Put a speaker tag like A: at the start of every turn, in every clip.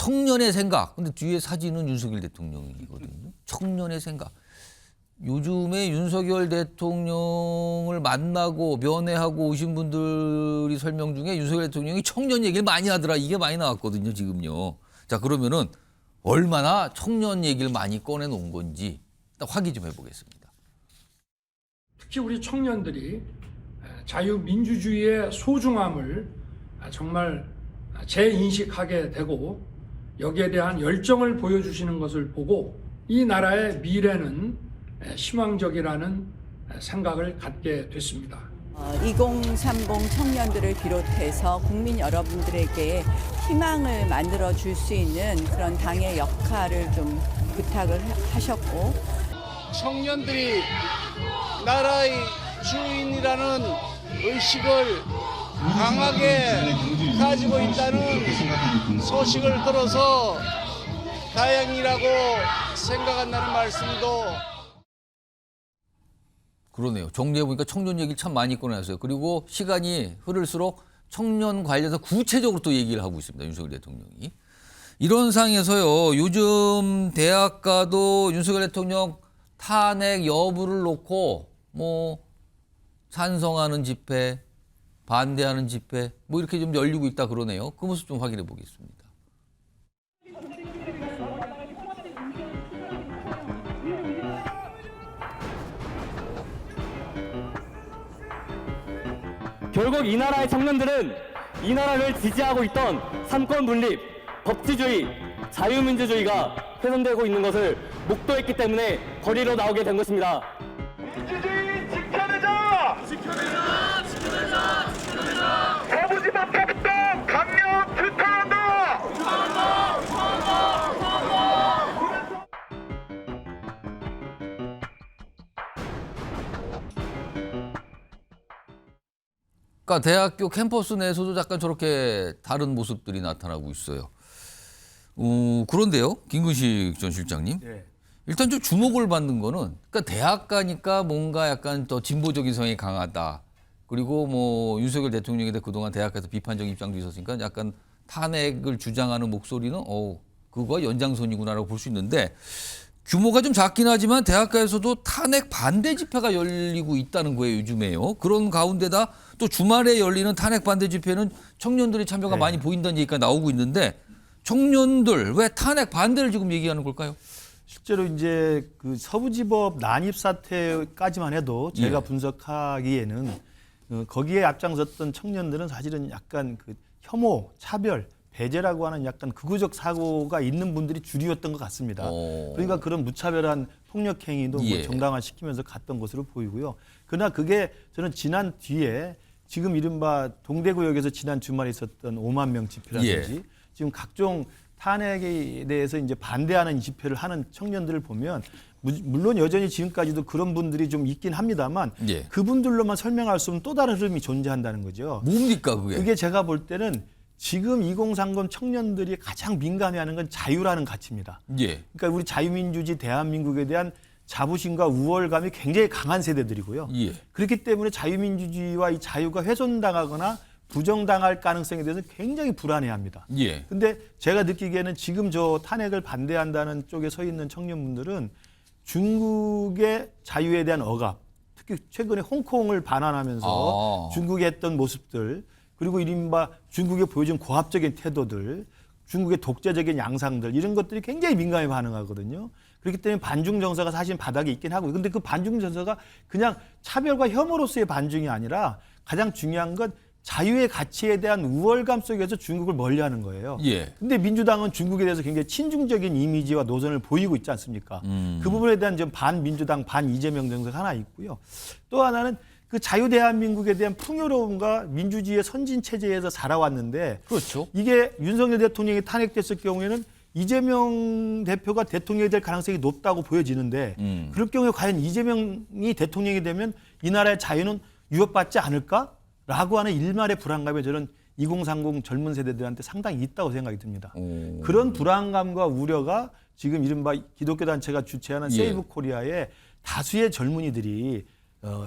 A: 청년의 생각. 근데 뒤에 사진은 윤석열 대통령이거든요. 청년의 생각. 요즘에 윤석열 대통령을 만나고 면회하고 오신 분들이 설명 중에 윤석열 대통령이 청년 얘기를 많이 하더라. 이게 많이 나왔거든요, 지금요. 자, 그러면은 얼마나 청년 얘기를 많이 꺼내놓은 건지 확인 좀 해보겠습니다.
B: 특히 우리 청년들이 자유민주주의의 소중함을 정말 재인식하게 되고 여기에 대한 열정을 보여주시는 것을 보고 이 나라의 미래는 희망적이라는 생각을 갖게 됐습니다.
C: 2030 청년들을 비롯해서 국민 여러분들에게 희망을 만들어 줄 수 있는 그런 당의 역할을 좀 부탁을 하셨고,
D: 청년들이 나라의 주인이라는 의식을 강하게 가지고 있다는 소식을 들어서 다행이라고 생각한다는 말씀도.
A: 그러네요. 정리해보니까 청년 얘기를 참 많이 꺼내놨어요. 그리고 시간이 흐를수록 청년 관련해서 구체적으로 또 얘기를 하고 있습니다. 윤석열 대통령이. 이런 상황에서요. 요즘 대학가도 윤석열 대통령 탄핵 여부를 놓고 뭐 찬성하는 집회, 반대하는 집회 뭐 이렇게 좀 열리고 있다 그러네요. 그 모습 좀 확인해 보겠습니다.
E: 결국 이 나라의 청년들은 이 나라를 지지하고 있던 삼권 분립, 법치주의, 자유민주주의가 훼손되고 있는 것을 목도했기 때문에 거리로 나오게 된 것입니다.
F: 민주주의 지켜내자! 지켜내자! 지켜내자! 지켜내자! 서부지법 개정 강력 규탄한다! 규탄한다! 규탄한다! 규탄한다!
A: 그러니까 대학교 캠퍼스 내에서도 약간 저렇게 다른 모습들이 나타나고 있어요. 그런데요, 김근식 전 실장님.
B: 네.
A: 일단 좀 주목을 받는 거는, 그러니까 대학가니까 뭔가 약간 더 진보적인 성향이 강하다. 그리고 뭐 윤석열 대통령에 대해 그동안 대학가에서 비판적 입장도 있었으니까 약간 탄핵을 주장하는 목소리는 그거 연장선이구나라고 볼 수 있는데, 규모가 좀 작긴 하지만 대학가에서도 탄핵 반대 집회가 열리고 있다는 거예요, 요즘에요. 그런 가운데다 또 주말에 열리는 탄핵 반대 집회는 청년들의 참여가 많이 보인다는 얘기가 나오고 있는데, 청년들 왜 탄핵 반대를 지금 얘기하는 걸까요?
G: 실제로 이제 그 서부지법 난입 사태까지만 해도 제가
A: 예.
G: 분석하기에는 거기에 앞장섰던 청년들은 사실은 약간 그 혐오, 차별, 배제라고 하는 약간 극우적 사고가 있는 분들이 주류였던 것 같습니다. 그러니까 그런 무차별한 폭력 행위도 뭐
A: 예.
G: 정당화시키면서 갔던 것으로 보이고요. 그러나 그게 저는 지난 뒤에 지금 이른바 동대구역에서 지난 주말에 있었던 5만 명 집회라든지 지금 각종 탄핵에 대해서 이제 반대하는 집회를 하는 청년들을 보면 물론 여전히 지금까지도 그런 분들이 좀 있긴 합니다만 그분들로만 설명할 수 없는 또 다른 흐름이 존재한다는 거죠.
A: 뭡니까 그게?
G: 그게 제가 볼 때는 지금 2030 청년들이 가장 민감해하는 건 자유라는 가치입니다. 그러니까 우리 자유민주주의 대한민국에 대한 자부심과 우월감이 굉장히 강한 세대들이고요. 그렇기 때문에 자유민주주의와 이 자유가 훼손당하거나 부정당할 가능성에 대해서 굉장히 불안해합니다. 근데 제가 느끼기에는 지금 저 탄핵을 반대한다는 쪽에 서 있는 청년분들은 중국의 자유에 대한 억압, 특히 최근에 홍콩을 반환하면서 중국이 했던 모습들, 그리고 이른바 중국이 보여준 고압적인 태도들, 중국의 독재적인 양상들, 이런 것들이 굉장히 민감히 반응하거든요. 그렇기 때문에 반중 정서가 사실 바닥에 있긴 하고요. 근데 그 반중 정서가 그냥 차별과 혐오로서의 반중이 아니라 가장 중요한 건 자유의 가치에 대한 우월감 속에서 중국을 멀리하는 거예요. 근데 민주당은 중국에 대해서 굉장히 친중적인 이미지와 노선을 보이고 있지 않습니까? 그 부분에 대한 좀 반민주당, 반이재명 정서가 하나 있고요. 또 하나는 그 자유 대한민국에 대한 풍요로움과 민주주의의 선진 체제에서 살아왔는데,
A: 그렇죠.
G: 이게 윤석열 대통령이 탄핵됐을 경우에는 이재명 대표가 대통령이 될 가능성이 높다고 보여지는데, 그럴 경우에 과연 이재명이 대통령이 되면 이 나라의 자유는 위협받지 않을까라고 하는 일말의 불안감이 저는 2030 젊은 세대들한테 상당히 있다고 생각이 듭니다. 그런 불안감과 우려가 지금 이른바 기독교 단체가 주최하는 세이브 코리아의 다수의 젊은이들이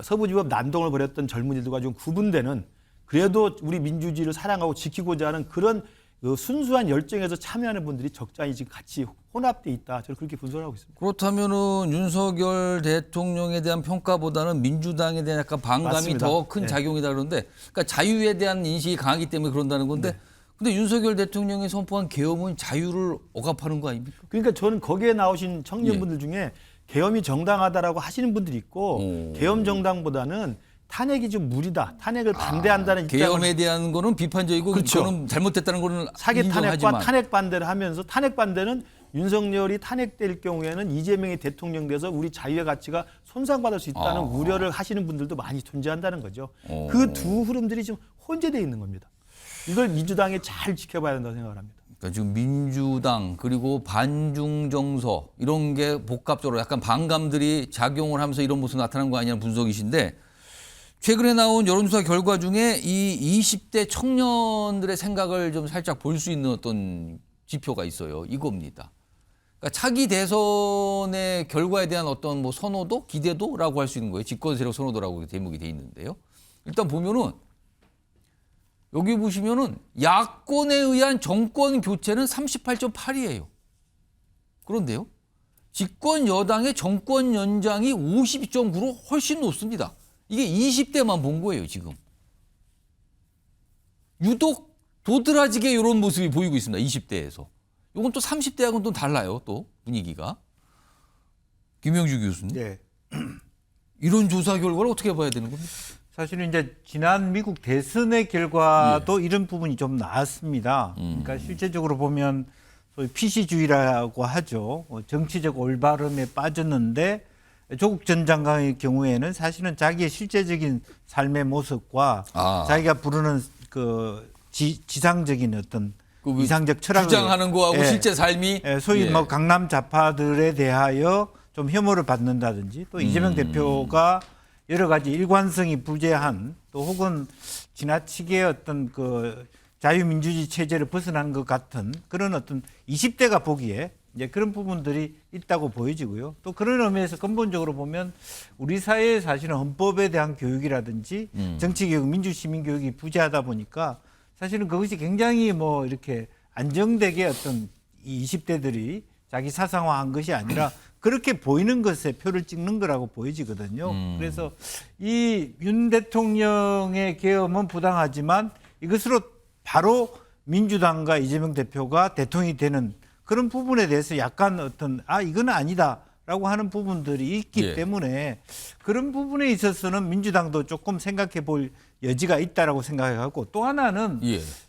G: 서부지법 난동을 벌였던 젊은이들과 좀 구분되는, 그래도 우리 민주주의를 사랑하고 지키고자 하는 그런 그 순수한 열정에서 참여하는 분들이 적잖이 지금 같이 혼합돼 있다. 저는 그렇게 분석을 하고 있습니다.
A: 그렇다면은 윤석열 대통령에 대한 평가보다는 민주당에 대한 약간 반감이
G: 맞습니다.
A: 더 큰
G: 네.
A: 작용이다 그러는데, 그러니까 자유에 대한 인식이 강하기 때문에 그런다는 건데,
G: 네.
A: 근데 윤석열 대통령이 선포한 계엄은 자유를 억압하는 거 아닙니까?
G: 그러니까 저는 거기에 나오신 청년분들 중에 계엄이 정당하다라고 하시는 분들이 있고 계엄 정당보다는 탄핵이 좀 무리다. 탄핵을 반대한다는 입장을
A: 계엄에 대한 거는 비판적이고,
G: 그렇죠.
A: 그거는 잘못됐다는 거는
G: 사기 탄핵과
A: 인정하지만.
G: 탄핵 반대를 하면서 탄핵 반대는 윤석열이 탄핵될 경우에는 이재명이 대통령 돼서 우리 자유의 가치가 손상받을 수 있다는 우려를 하시는 분들도 많이 존재한다는 거죠. 그 두 흐름들이 지금 혼재되어 있는 겁니다. 이걸 민주당이 잘 지켜봐야 된다고 생각을 합니다.
A: 그러니까 지금 민주당 그리고 반중 정서 이런 게 복합적으로 약간 반감들이 작용을 하면서 이런 모습이 나타난 거 아니냐는 분석이신데, 최근에 나온 여론조사 결과 중에 이 20대 청년들의 생각을 좀 살짝 볼 수 있는 어떤 지표가 있어요. 이겁니다. 그러니까 차기 대선의 결과에 대한 어떤 뭐 선호도, 기대도라고 할 수 있는 거예요. 집권 세력 선호도라고 제목이 돼 있는데요. 일단 보면은 여기 보시면은 야권에 의한 정권 교체는 38.8이에요. 그런데요, 집권 여당의 정권 연장이 52.9로 훨씬 높습니다. 이게 20대만 본 거예요, 지금. 유독 도드라지게 이런 모습이 보이고 있습니다, 20대에서. 이건 또 30대하고는 또 달라요, 또 분위기가. 김영주 교수님.
H: 네.
A: 이런 조사 결과를 어떻게 봐야 되는 겁니까?
H: 사실은 이제 지난 미국 대선의 결과도 이런 부분이 좀 나왔습니다. 그러니까 실제적으로 보면 소위 PC주의라고 하죠. 정치적 올바름에 빠졌는데 조국 전 장관의 경우에는 사실은 자기의 실제적인 삶의 모습과 자기가 부르는 그 지상적인 어떤
A: 그
H: 이상적 철학을
A: 주장하는 거하고
H: 예,
A: 실제 삶이
H: 소위 뭐 강남 좌파들에 대하여 좀 혐오를 받는다든지 또 이재명 대표가 여러 가지 일관성이 부재한 또 혹은 지나치게 어떤 그 자유민주주의 체제를 벗어난 것 같은 그런 어떤 20대가 보기에 이제 그런 부분들이 있다고 보여지고요. 또 그런 의미에서 근본적으로 보면 우리 사회에 사실은 헌법에 대한 교육이라든지 정치교육, 민주시민교육이 부재하다 보니까 사실은 그것이 굉장히 뭐 이렇게 안정되게 어떤 이 20대들이 자기 사상화한 것이 아니라 그렇게 보이는 것에 표를 찍는 거라고 보여지거든요. 그래서 이 윤 대통령의 계엄은 부당하지만 이것으로 바로 민주당과 이재명 대표가 대통령이 되는 그런 부분에 대해서 약간 어떤 이건 아니다라고 하는 부분들이 있기 때문에 그런 부분에 있어서는 민주당도 조금 생각해 볼 여지가 있다라고 생각하고 또 하나는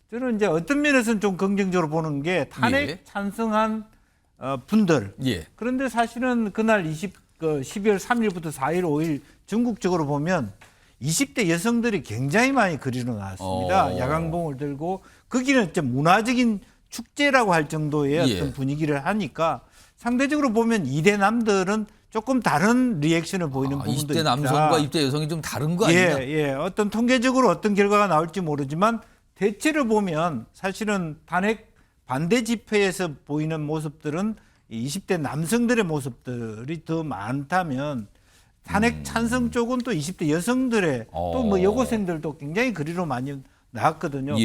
H: 저는 이제 어떤 면에서는 좀 긍정적으로 보는 게 탄핵 찬성한 분들. 그런데 사실은 그날 12월 3일부터 4일, 5일 전국적으로 보면 20대 여성들이 굉장히 많이 거리로 나왔습니다. 야광봉을 들고 거기는 좀 문화적인 축제라고 할 정도의 어떤 분위기를 하니까 상대적으로 보면 2대 남들은 조금 다른 리액션을 보이는 부분도
A: 20대
H: 있다.
A: 남성과 20대 여성이 좀 다른 거 아니냐?
H: 어떤 통계적으로 어떤 결과가 나올지 모르지만 대체를 보면 사실은 탄핵 반대 집회에서 보이는 모습들은 20대 남성들의 모습들이 더 많다면 탄핵 찬성 쪽은 또 20대 여성들의 또 뭐 여고생들도 굉장히 거리로 많이 나왔거든요.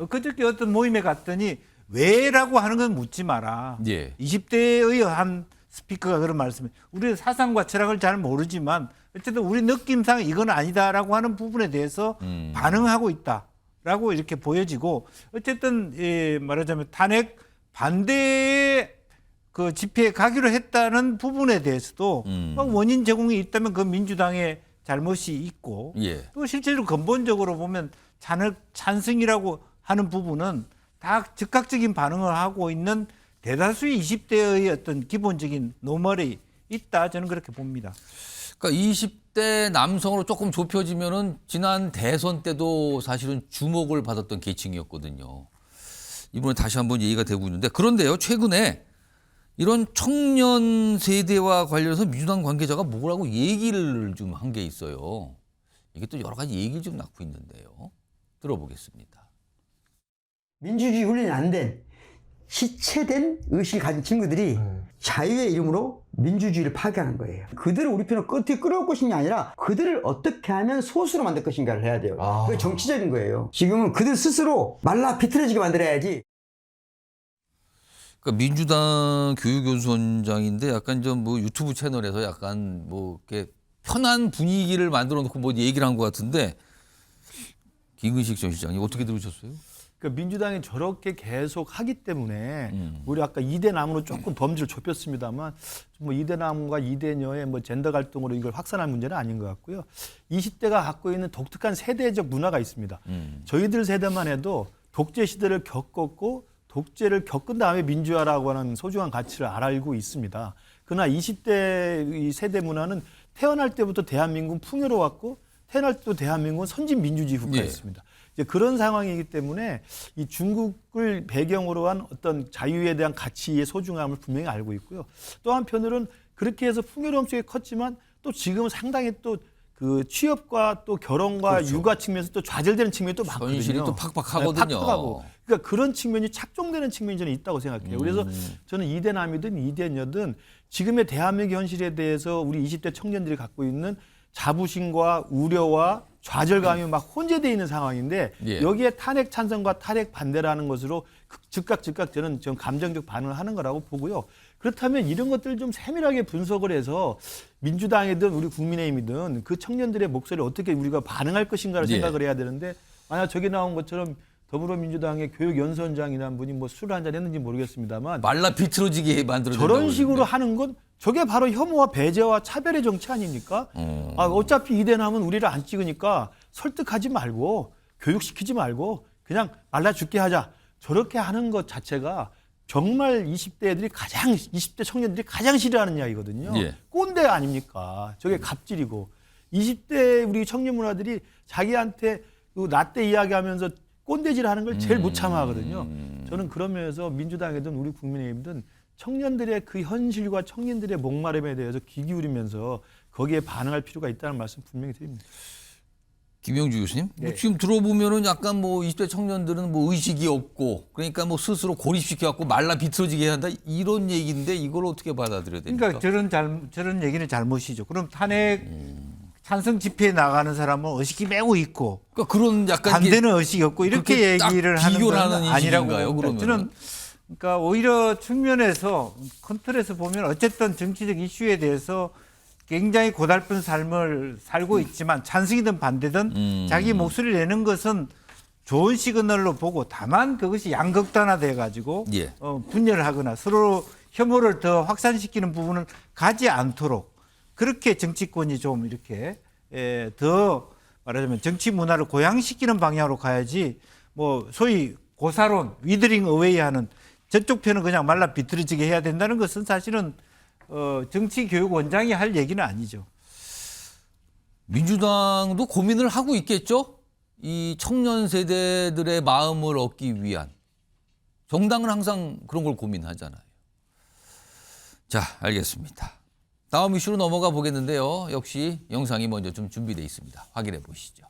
H: 그저께 어떤 모임에 갔더니 왜라고 하는 건 묻지 마라. 20대의 한 스피커가 그런 말씀을 우리 사상과 철학을 잘 모르지만 어쨌든 우리 느낌상 이건 아니다라고 하는 부분에 대해서 반응하고 있다라고 이렇게 보여지고 어쨌든 말하자면 탄핵 반대의 그 집회에 가기로 했다는 부분에 대해서도 원인 제공이 있다면 그 민주당의 잘못이 있고 또 실제로 근본적으로 보면 찬성이라고 하는 부분은 다 즉각적인 반응을 하고 있는 대다수의 20대의 어떤 기본적인 노멀이 있다 저는 그렇게 봅니다.
A: 그러니까 20대 남성으로 조금 좁혀지면은 지난 대선 때도 사실은 주목을 받았던 계층이었거든요. 이번에 다시 한번 얘기가 되고 있는데 그런데요 최근에 이런 청년 세대와 관련해서 민주당 관계자가 뭐라고 얘기를 좀 한 게 있어요. 이게 또 여러 가지 얘기를 좀 낳고 있는데요. 들어보겠습니다.
I: 민주주의 훈련이 안 된 희체된 의식을 가진 친구들이 자유의 이름으로 민주주의를 파괴하는 거예요. 그들을 우리 편으로 어떻게 끌어올 것이냐 아니라 그들을 어떻게 하면 소수로 만들 것인가를 해야 돼요. 그게 정치적인 거예요. 지금은 그들 스스로 말라 비틀어지게 만들어야지.
A: 그러니까 민주당 교육연수원장인데 약간 좀 뭐 유튜브 채널에서 약간 뭐 이렇게 편한 분위기를 만들어 놓고 뭐 얘기를 한 것 같은데 김근식 전 시장님 어떻게 들으셨어요?
G: 그러니까 민주당이 저렇게 계속 하기 때문에 우리 아까 이대남으로 조금 범주를 좁혔습니다만 뭐 이대남과 이대녀의 뭐 젠더 갈등으로 이걸 확산할 문제는 아닌 것 같고요. 20대가 갖고 있는 독특한 세대적 문화가 있습니다. 저희들 세대만 해도 독재 시대를 겪었고 독재를 겪은 다음에 민주화라고 하는 소중한 가치를 알고 있습니다. 그러나 20대 이 세대 문화는 태어날 때부터 대한민국은 풍요로웠고 태어날 때도 대한민국은 선진 민주주의 국가였습니다. 이제 그런 상황이기 때문에 이 중국을 배경으로 한 어떤 자유에 대한 가치의 소중함을 분명히 알고 있고요. 또 한편으로는 그렇게 해서 풍요로움 속에 컸지만 또 지금은 상당히 또 그 취업과 또 결혼과
A: 그렇죠.
G: 육아 측면에서 또 좌절되는 측면이 또 많거든요.
A: 현실이 또 팍팍하거든요.
G: 네, 팍팍하고. 그러니까 그런 측면이 착종되는 측면이 저는 있다고 생각해요. 그래서 저는 이대남이든 이대녀든 지금의 대한민국 현실에 대해서 우리 20대 청년들이 갖고 있는 자부심과 우려와 좌절감이 막 혼재되어 있는 상황인데
A: 예.
G: 여기에 탄핵 찬성과 탄핵 반대라는 것으로 즉각 저는 좀 감정적 반응을 하는 거라고 보고요. 그렇다면 이런 것들을 좀 세밀하게 분석을 해서 민주당이든 우리 국민의힘이든 그 청년들의 목소리를 어떻게 우리가 반응할 것인가를
A: 예.
G: 생각을 해야 되는데 만약 저기 나온 것처럼 더불어민주당의 교육연수원장이라는 분이 뭐 술을 한잔 했는지 모르겠습니다만
A: 말라 비틀어지게 만들어진다고
G: 저런 식으로
A: 그러는데.
G: 하는 건 저게 바로 혐오와 배제와 차별의 정치 아닙니까? 어차피 이대남은 우리를 안 찍으니까 설득하지 말고 교육시키지 말고 그냥 말라 죽게 하자. 저렇게 하는 것 자체가 정말 20대 애들이 20대 청년들이 가장 싫어하는 이야기거든요.
A: 예.
G: 꼰대 아닙니까? 저게 갑질이고 20대 우리 청년 문화들이 자기한테 그 라떼 이야기하면서 꼰대질 하는 걸 제일 못 참아하거든요. 저는 그런 면에서 민주당이든 우리 국민의힘이든 청년들의 그 현실과 청년들의 목마름에 대해서 귀 기울이면서 거기에 반응할 필요가 있다는 말씀 분명히 드립니다.
A: 김영주 교수님, 뭐
G: 네.
A: 지금 들어보면은 약간 뭐 20대 청년들은 뭐 의식이 없고 그러니까 뭐 스스로 고립시켜갖고 말라 비틀어지게 한다 이런 얘기인데 이걸 어떻게 받아들여야 됩니까?
H: 그러니까 저런 얘기는 잘못이죠. 그럼 탄핵 찬성 집회에 나가는 사람은 의식이 매우 있고
A: 그러니까 그런 약간
H: 반대는 의식이 없고 이렇게
A: 그렇게 딱
H: 얘기를 하는
A: 비교를
H: 건
A: 하는
H: 아니라고
A: 인식인가요,
H: 봅니다.
A: 그러면은?
H: 저는 그러니까 오히려 측면에서 큰 틀에서 보면 어쨌든 정치적 이슈에 대해서 굉장히 고달픈 삶을 살고 있지만 찬성이든 반대든 자기 목소리를 내는 것은 좋은 시그널로 보고 다만 그것이 양극단화돼 가지고
A: 예.
H: 분열하거나 서로 혐오를 더 확산시키는 부분을 가지 않도록 그렇게 정치권이 좀 이렇게 더 말하자면 정치 문화를 고양시키는 방향으로 가야지 뭐 소위 고사론 위드링 어웨이 하는 저쪽 편은 그냥 말라 비틀어지게 해야 된다는 것은 사실은 정치교육원장이 할 얘기는 아니죠.
A: 민주당도 고민을 하고 있겠죠? 이 청년 세대들의 마음을 얻기 위한. 정당은 항상 그런 걸 고민하잖아요. 자, 알겠습니다. 다음 이슈로 넘어가 보겠는데요. 역시 영상이 먼저 좀 준비되어 있습니다. 확인해 보시죠.